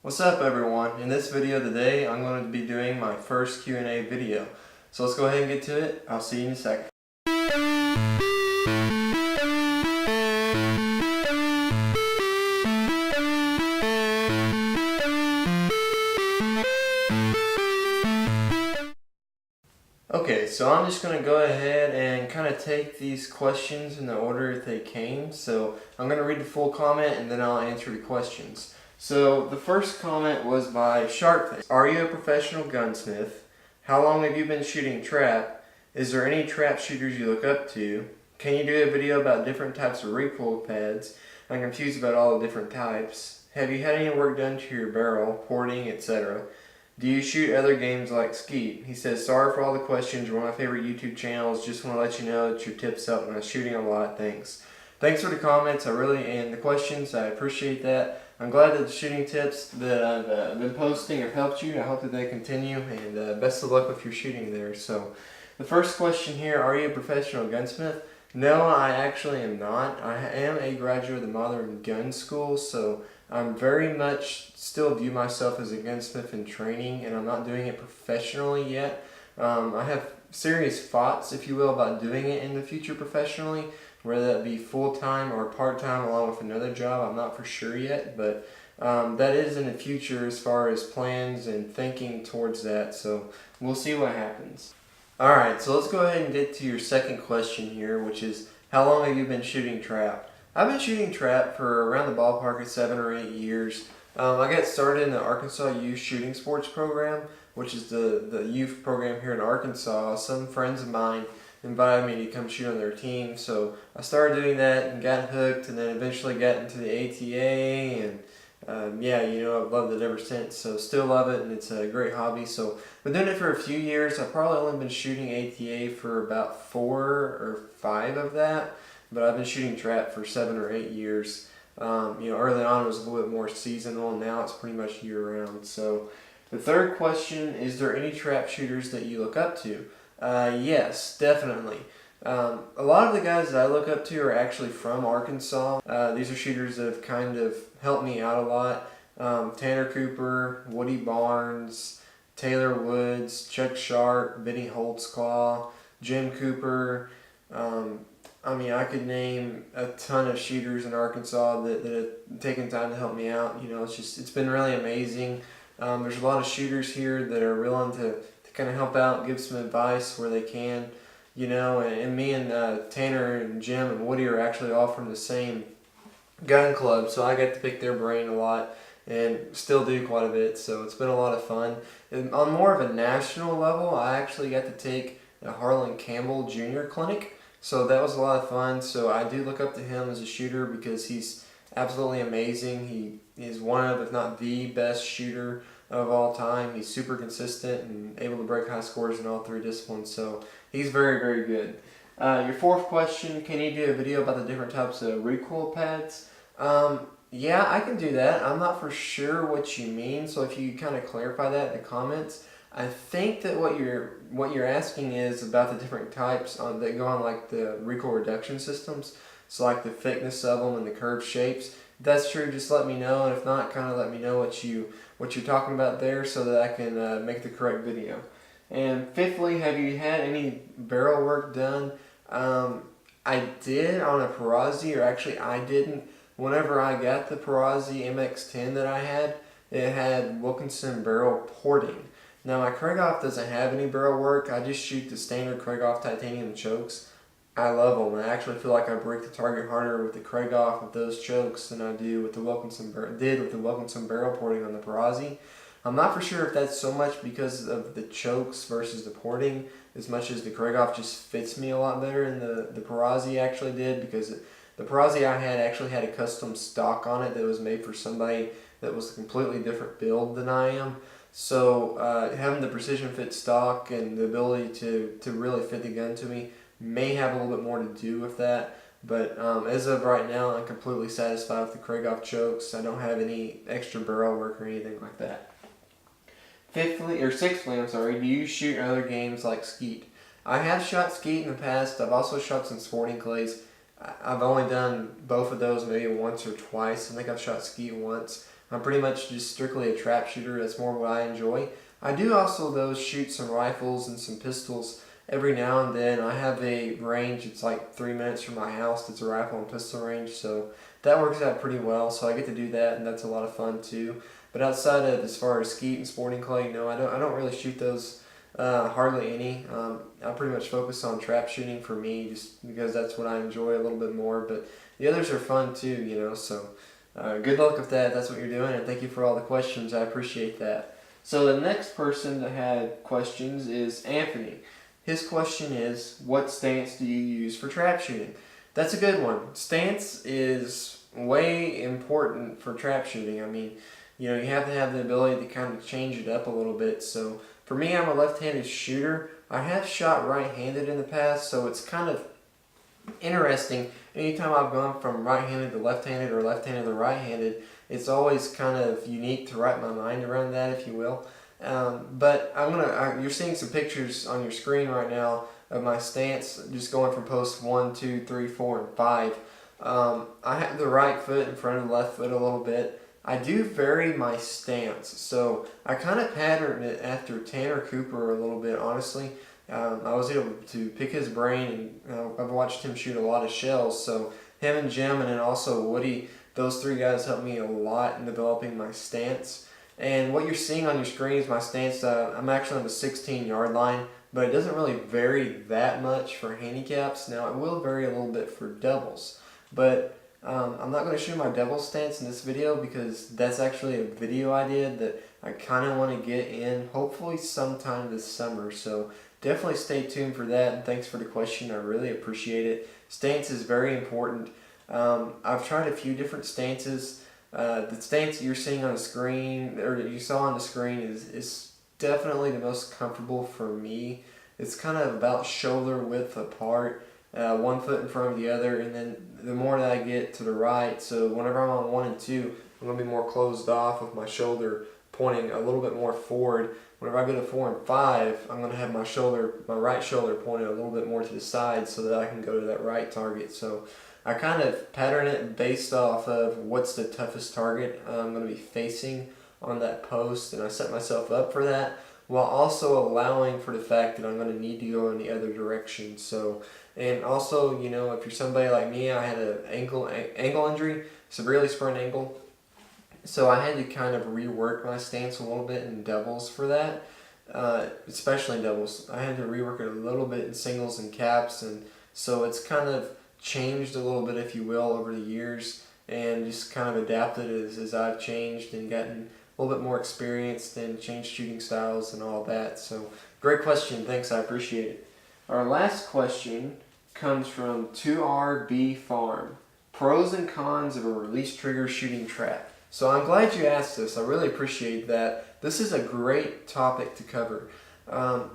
What's up everyone? In this video today I'm going to be doing my first Q&A video. So let's go ahead and get to it. I'll see you in a second. Okay, so I'm just going to go ahead and kind of take these questions in the order they came. So I'm going to read the full comment and then I'll answer the questions. So the first comment was by Sharpface. Are you a professional gunsmith? How long have you been shooting trap? Is there any trap shooters you look up to? Can you do a video about different types of recoil pads? I'm confused about all the different types. Have you had any work done to your barrel, porting, etc.? Do you shoot other games like Skeet? He says, sorry for all the questions. You're one of my favorite YouTube channels. Just want to let you know that your tips help when I'm shooting a lot. Thanks. Thanks for the comments. And the questions. I appreciate that. I'm glad that the shooting tips that I've been posting have helped you. I hope that they continue. And best of luck with your shooting there. So, the first question here, are you a professional gunsmith? No, I actually am not. I am a graduate of the Modern Gun School, so I'm very much still view myself as a gunsmith in training, and I'm not doing it professionally yet. I have serious thoughts, if you will, about doing it in the future professionally, whether that be full-time or part-time along with another job. I'm not for sure yet, but that is in the future as far as plans and thinking towards that, so we'll see what happens. Alright, so let's go ahead and get to your second question here, which is, how long have you been shooting trap? I've been shooting trap for around the ballpark of 7 or 8 years. I got started in the Arkansas Youth Shooting Sports Program, which is the youth program here in Arkansas. Some friends of mine invited me to come shoot on their team, so I started doing that and got hooked, and then eventually got into the ATA, and yeah, you know, I've loved it ever since, so still love it, and it's a great hobby. So been doing it for a few years. I've probably only been shooting ATA for about 4 or 5 of that, but I've been shooting trap for 7 or 8 years. You know, early on it was a little bit more seasonal, and now it's pretty much year-round. So the third question, is there any trap shooters that you look up to? Yes, definitely. A lot of the guys that I look up to are actually from Arkansas. These are shooters that have kind of helped me out a lot. Tanner Cooper, Woody Barnes, Taylor Woods, Chuck Sharp, Benny Holtzclaw, Jim Cooper. I mean, I could name a ton of shooters in Arkansas that have taken time to help me out. You know, it's been really amazing. There's a lot of shooters here that are willing to kind of help out, give some advice where they can. You know, and me and Tanner and Jim and Woody are actually all from the same gun club, so I get to pick their brain a lot and still do quite a bit, so it's been a lot of fun. And on more of a national level, I actually got to take a Harlan Campbell Jr. clinic, so that was a lot of fun. So I do look up to him as a shooter because he's absolutely amazing. He is one of, if not the best shooter of all time. He's super consistent and able to break high scores in all 3 disciplines, so he's very, very good. Your fourth question, can you do a video about the different types of recoil pads? Yeah, I can do that. I'm not for sure what you mean, so if you kind of clarify that in the comments. I think that what you're asking is about the different types that go on like the recoil reduction systems, so like the thickness of them and the curved shapes. If that's true, just let me know, and if not, kind of let me know what you're talking about there so that I can make the correct video. And fifthly, have you had any barrel work done? I did on a Perazzi, or actually I didn't. Whenever I got the Perazzi MX-10 that I had, it had Wilkinson barrel porting. Now my Krieghoff doesn't have any barrel work. I just shoot the standard Krieghoff titanium chokes. I love them. I actually feel like I break the target harder with the Krieghoff with those chokes than I do with the Wilkinson barrel porting on the Perazzi. I'm not for sure if that's so much because of the chokes versus the porting, as much as the Krieghoff just fits me a lot better than the Perazzi actually did, because the Perazzi I had actually had a custom stock on it that was made for somebody that was a completely different build than I am. So having the precision fit stock and the ability to really fit the gun to me may have a little bit more to do with that. But as of right now, I'm completely satisfied with the Krieghoff chokes. I don't have any extra barrel work or anything like that. Sixthly, do you shoot other games like Skeet? I have shot Skeet in the past. I've also shot some sporting clays. I've only done both of those maybe once or twice. I think I've shot Skeet once. I'm pretty much just strictly a trap shooter. That's more what I enjoy. I do also though shoot some rifles and some pistols every now and then. I have a range, it's like 3 minutes from my house, that's a rifle and pistol range, so that works out pretty well. So I get to do that, and that's a lot of fun too. But outside of, as far as skeet and sporting clay, no, I don't really shoot those hardly any. I pretty much focus on trap shooting for me, just because that's what I enjoy a little bit more. But the others are fun too, you know. So good luck with that. That's what you're doing, and thank you for all the questions. I appreciate that. So the next person that had questions is Anthony. His question is, what stance do you use for trap shooting? That's a good one. Stance is way important for trap shooting. I mean, you know, you have to have the ability to kind of change it up a little bit. So for me, I'm a left-handed shooter. I have shot right-handed in the past, so it's kind of interesting. Anytime I've gone from right-handed to left-handed or left-handed to right-handed, it's always kind of unique to wrap my mind around that, if you will. But you're seeing some pictures on your screen right now of my stance, just going from post 1, 2, 3, 4, and 5. I have the right foot in front of the left foot a little bit. I do vary my stance, so I kind of pattern it after Tanner Cooper a little bit, honestly. I was able to pick his brain, and I've watched him shoot a lot of shells, so him and Jim and then also Woody, those three guys helped me a lot in developing my stance. And what you're seeing on your screen is my stance. I'm actually on the 16-yard line, but it doesn't really vary that much for handicaps. Now, it will vary a little bit for doubles, but I'm not going to show my double stance in this video because that's actually a video idea that I kind of want to get in hopefully sometime this summer. So definitely stay tuned for that, and thanks for the question. I really appreciate it. Stance is very important. I've tried a few different stances. The stance that you're seeing on the screen, or that you saw on the screen, is definitely the most comfortable for me. It's kind of about shoulder width apart, 1 foot in front of the other, and then the more that I get to the right, so whenever I'm on 1 and 2, I'm going to be more closed off with my shoulder pointing a little bit more forward. Whenever I go to 4 and 5, I'm going to have my right shoulder pointed a little bit more to the side so that I can go to that right target. So I kind of pattern it based off of what's the toughest target I'm going to be facing on that post, and I set myself up for that while also allowing for the fact that I'm going to need to go in the other direction. So, and also, you know, if you're somebody like me, I had an ankle injury, severely sprained ankle, so I had to kind of rework my stance a little bit in doubles for that, especially in doubles. I had to rework it a little bit in singles and caps, and so it's kind of changed a little bit, if you will, over the years, and just kind of adapted as I've changed and gotten a little bit more experienced and changed shooting styles and all that. So great question, thanks, I appreciate it. Our last question comes from 2RB Farm. Pros and cons of a release trigger shooting trap. So I'm glad you asked this. I really appreciate that. This is a great topic to cover.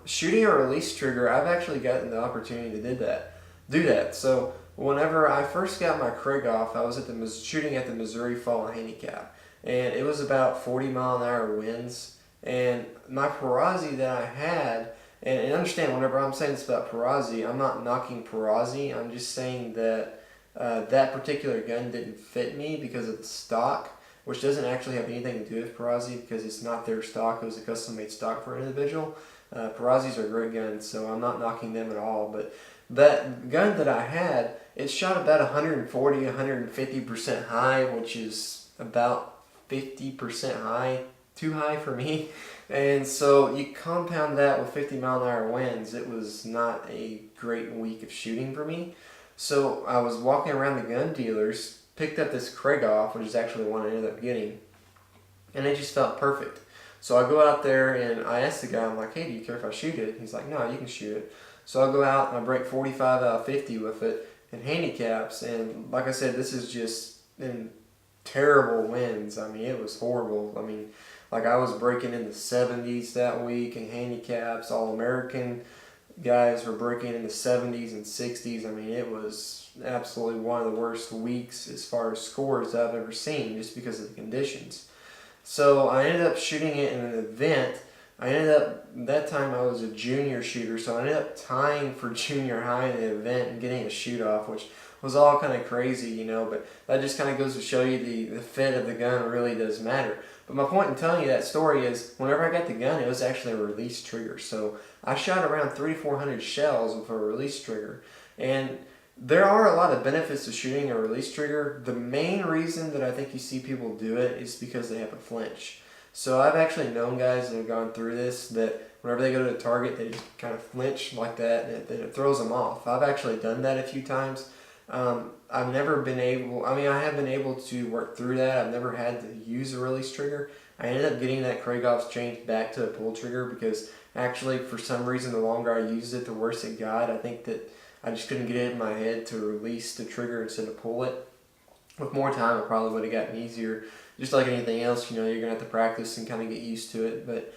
Shooting a release trigger, I've actually gotten the opportunity to do that. So whenever I first got my Craig off, I was shooting at the Missouri Fall Handicap, and it was about 40-mile-an-hour winds. And my Perazzi that I had, and understand, whenever I'm saying this about Perazzi, I'm not knocking Perazzi. I'm just saying that that particular gun didn't fit me because of the stock, which doesn't actually have anything to do with Perazzi because it's not their stock. It was a custom-made stock for an individual. Perazzis are great guns, so I'm not knocking them at all. But that gun that I had, it shot about 140, 150% high, which is about 50% high, too high for me. And so you compound that with 50-mile-an-hour winds, it was not a great week of shooting for me. So I was walking around the gun dealers, picked up this Craig off, which is actually the one I ended up getting, and it just felt perfect. So I go out there and I asked the guy, I'm like, hey, do you care if I shoot it? He's like, no, you can shoot it. So I'll go out and I break 45 out of 50 with it in handicaps, and like I said, this is just in terrible winds. I mean, it was horrible. I mean, like I was breaking in the 70s that week in handicaps. All-American guys were breaking in the 70s and 60s. I mean, it was absolutely one of the worst weeks as far as scores I've ever seen just because of the conditions. So I ended up shooting it in an event. That time I was a junior shooter, so I ended up tying for junior high in the event and getting a shoot off, which was all kind of crazy, but that just kind of goes to show you the fit of the gun really does matter. But my point in telling you that story is whenever I got the gun, it was actually a release trigger. So I shot around 300 to 400 shells with a release trigger. And there are a lot of benefits to shooting a release trigger. The main reason that I think you see people do it is because they have a flinch. So I've actually known guys that have gone through this that whenever they go to a target, they just kind of flinch like that, and it throws them off. I've actually done that a few times. I've never been able, I have been able to work through that. I've never had to use a release trigger. I ended up getting that Kragov's changed back to a pull trigger because actually for some reason the longer I used it, the worse it got. I think that I just couldn't get it in my head to release the trigger instead of pull it. With more time, it probably would have gotten easier. Just like anything else, you're going to have to practice and kind of get used to it. But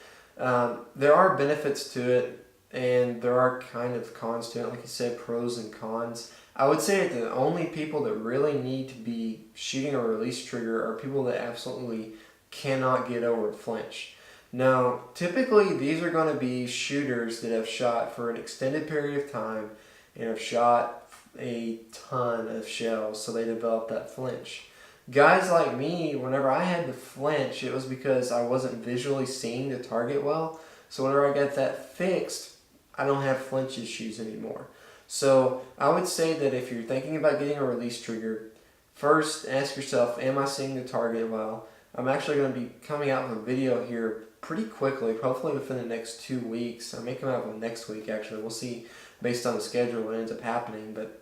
there are benefits to it, and there are kind of cons to it. Like you said, pros and cons. I would say that the only people that really need to be shooting a release trigger are people that absolutely cannot get over a flinch. Now, typically these are going to be shooters that have shot for an extended period of time and have shot a ton of shells, so they develop that flinch. Guys like me, whenever I had to flinch, it was because I wasn't visually seeing the target well. So whenever I got that fixed, I don't have flinch issues anymore. So I would say that if you're thinking about getting a release trigger, first ask yourself, am I seeing the target well? I'm actually going to be coming out with a video here pretty quickly, hopefully within the next 2 weeks. I may come out with next week actually. We'll see based on the schedule what ends up happening, but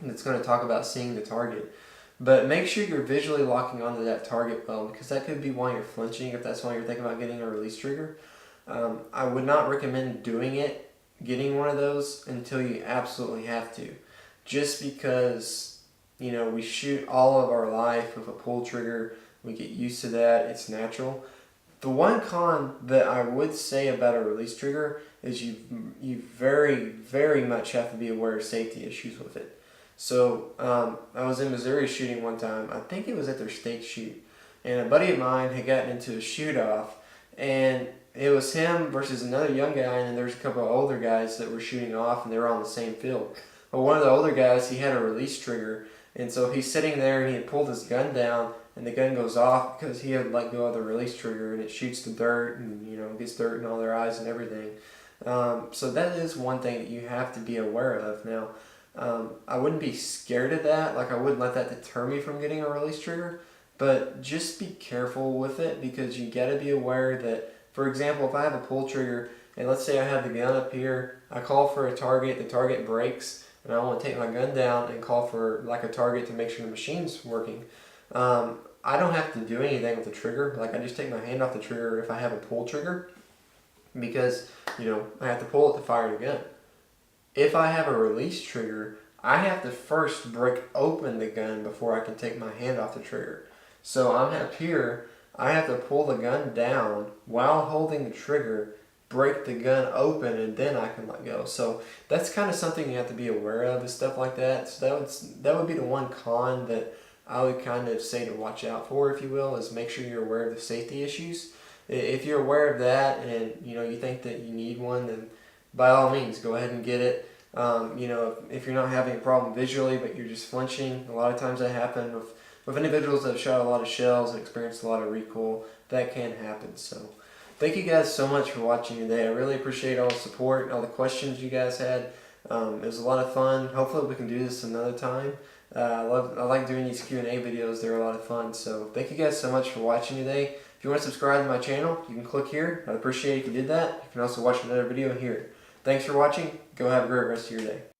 it's going to talk about seeing the target. But make sure you're visually locking onto that target well, because that could be why you're flinching if that's why you're thinking about getting a release trigger. I would not recommend doing it, getting one of those, until you absolutely have to. Just because, we shoot all of our life with a pull trigger, we get used to that, it's natural. The one con that I would say about a release trigger is you very, very much have to be aware of safety issues with it. So I was in Missouri shooting one time. I think it was at their state shoot. And a buddy of mine had gotten into a shoot-off. And it was him versus another young guy. And there's a couple of older guys that were shooting off. And they were on the same field. But one of the older guys, he had a release trigger. And so he's sitting there and he had pulled his gun down. And the gun goes off because he had let go of the release trigger. And it shoots the dirt. And, gets dirt in all their eyes and everything. So that is one thing that you have to be aware of. Now, I wouldn't be scared of that. Like, I wouldn't let that deter me from getting a release trigger. But just be careful with it, because you got to be aware that, for example, if I have a pull trigger and let's say I have the gun up here, I call for a target, the target breaks, and I want to take my gun down and call for like a target to make sure the machine's working. I don't have to do anything with the trigger. Like, I just take my hand off the trigger if I have a pull trigger, because I have to pull it to fire the gun. If I have a release trigger, I have to first break open the gun before I can take my hand off the trigger. So I'm up here, I have to pull the gun down while holding the trigger, break the gun open, and then I can let go. So that's kind of something you have to be aware of and stuff like that. So that would be the one con that I would kind of say to watch out for, if you will, is make sure you're aware of the safety issues. If you're aware of that and you think that you need one, then by all means, go ahead and get it. If you're not having a problem visually, but you're just flinching, a lot of times that happens with individuals that have shot a lot of shells and experienced a lot of recoil. That can happen. So thank you guys so much for watching today. I really appreciate all the support and all the questions you guys had. It was a lot of fun. Hopefully we can do this another time. I like doing these Q&A videos. They're a lot of fun. So thank you guys so much for watching today. If you want to subscribe to my channel, you can click here. I'd appreciate it if you did that. You can also watch another video here. Thanks for watching. Go have a great rest of your day.